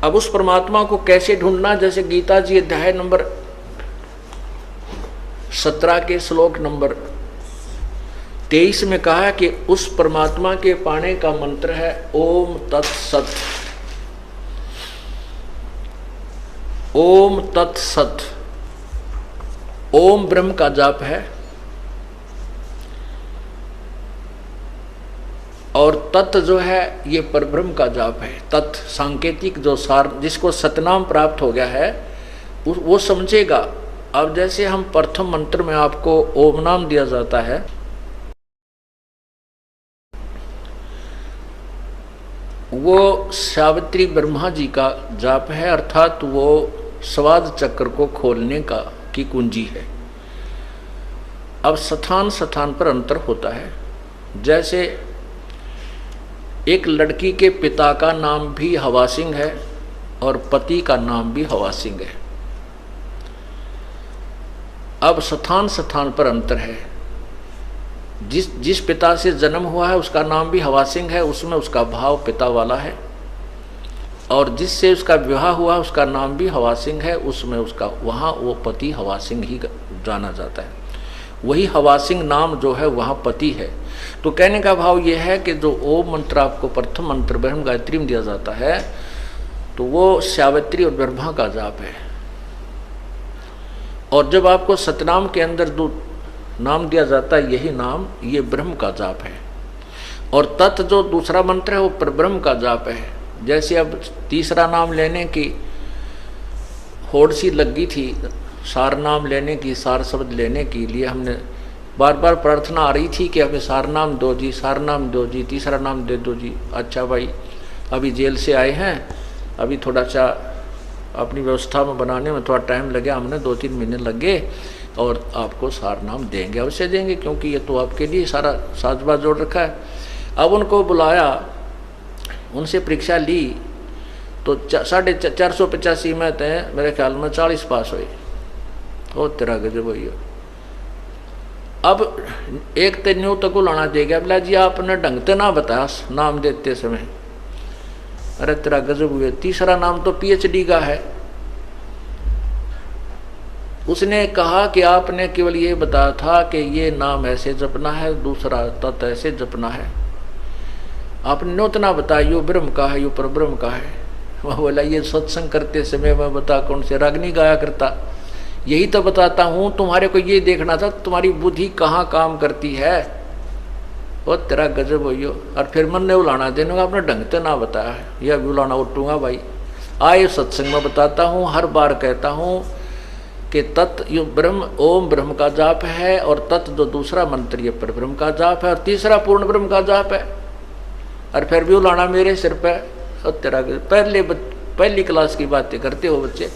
अब उस परमात्मा को कैसे ढूंढना, जैसे गीता जी अध्याय नंबर 17 के श्लोक नंबर 23 में कहा कि उस परमात्मा के पाने का मंत्र है ओम तत्सत। ओम तत्सत, ओम ब्रह्म का जाप है और तत् जो है ये परब्रह्म का जाप है। तत् सांकेतिक जो सार, जिसको सतनाम प्राप्त हो गया है वो समझेगा। अब जैसे हम प्रथम मंत्र में आपको ओम नाम दिया जाता है, वो सावित्री ब्रह्मा जी का जाप है, अर्थात वो स्वाद चक्र को खोलने की कुंजी है। अब स्थान स्थान पर अंतर होता है। जैसे एक लड़की के पिता का नाम भी हवा सिंह है और पति का नाम भी हवा सिंह है। अब स्थान स्थान पर अंतर है। जिस पिता से जन्म हुआ है उसका नाम भी हवा सिंह है, उसमें उसका भाव पिता वाला है, और जिससे उसका विवाह हुआ उसका नाम भी हवा सिंह है, उसमें उसका वहाँ वो पति हवा सिंह ही जाना जाता है। वही हवा सिंह नाम जो है वहाँ पति है। तो कहने का भाव यह है कि जो ओम मंत्र आपको प्रथम मंत्र ब्रह्म गायत्री में दिया जाता है तो वो सावित्री और ब्रह्मा का जाप है। और जब आपको सतनाम के अंदर जो नाम दिया जाता है यही नाम ये ब्रह्म का जाप है। और तत् जो दूसरा मंत्र है वो परब्रह्म का जाप है। जैसे अब तीसरा नाम लेने की होड़ सी लगी थी, सार नाम लेने की, सार शब्द लेने के लिए हमने बार बार प्रार्थना आ रही थी कि हमें सार नाम दो जी, सार नाम दो जी, तीसरा नाम दे दो जी। अच्छा भाई, अभी जेल से आए हैं, अभी थोड़ा सा अपनी व्यवस्था में बनाने में थोड़ा टाइम लगे, हमने 2-3 महीने लगे, और आपको सार नाम देंगे, अवश्य देंगे, क्योंकि ये तो आपके लिए सारा साजबाज जोड़ रखा है। अब उनको बुलाया, उनसे परीक्षा ली तो 485 में थे, मेरे ख्याल में 40 पास हुए। ओ तेरा गजब हुई। अब एक तो न्यू तक लाना देगा, बोला जी आपने ढंग से ना बताया नाम देते समय। अरे तेरा गजब हुए, तीसरा नाम तो PhD का है। उसने कहा कि आपने केवल ये बताया था कि ये नाम ऐसे जपना है, दूसरा तत् ऐसे जपना है, आपने उतना बताया यो ब्रह्म का है, यो परब्रह्म का है। वह बोला ये सत्संग करते समय मैं बता कौन से राग नहीं गाया करता, यही तो बताता हूँ, तुम्हारे को ये देखना था तुम्हारी बुद्धि कहाँ काम करती है। वो तेरा गजब हो। और फिर मन ने उलाना देने आपने ढंग से ना बताया है, यह भी उलाना उठूंगा भाई। आए सत्संग में बताता हूँ, हर बार कहता हूँ कि तत् यो ब्रह्म ओम ब्रह्म का जाप है, और तत् जो दूसरा मंत्र ये परब्रह्म का जाप है, और तीसरा पूर्ण ब्रह्म का जाप है। और फिर भी उलाना मेरे सिर पे। और तेरा पहली क्लास की बातें करते हो बच्चे,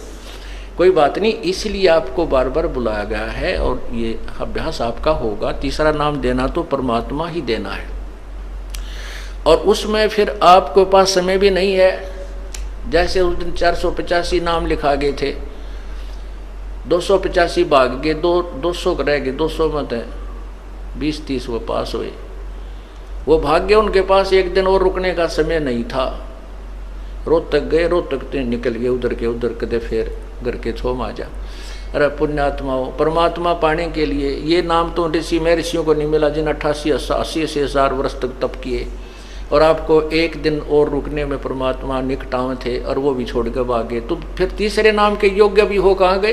कोई बात नहीं, इसलिए आपको बार बार बुलाया गया है और ये अभ्यास आपका होगा। तीसरा नाम देना तो परमात्मा ही देना है, और उसमें फिर आपके पास समय भी नहीं है। जैसे उस दिन 485 नाम लिखा गए थे, 285 भाग गए, 200 रह गए, 200 में थे 20-30 वो पास हुए, वो भाग्य उनके पास एक दिन और रुकने का समय नहीं था। रोहतक गए, रोहतक निकल गए उधर के उधर, कदे फिर घर के छोम आ जा। अरे पुण्यात्माओं, परमात्मा पाने के लिए ये नाम तो ऋषि महर्षियों को नहीं मिला जिन 88-80 हजार वर्ष तक तप किए, और आपको एक दिन और रुकने में परमात्मा निकटाव थे और वो भी छोड़ के भागे। तो फिर तीसरे नाम के योग्य भी हो कहाँ गए?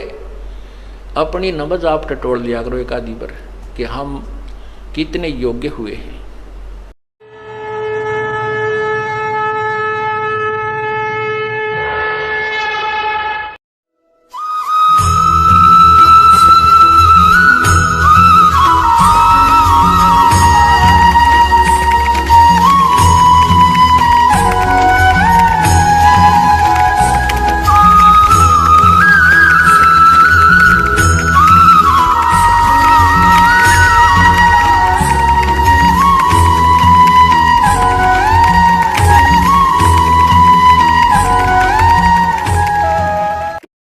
अपनी नमज आप टटोल लिया करो एक आदि पर कि हम कितने योग्य हुए हैं।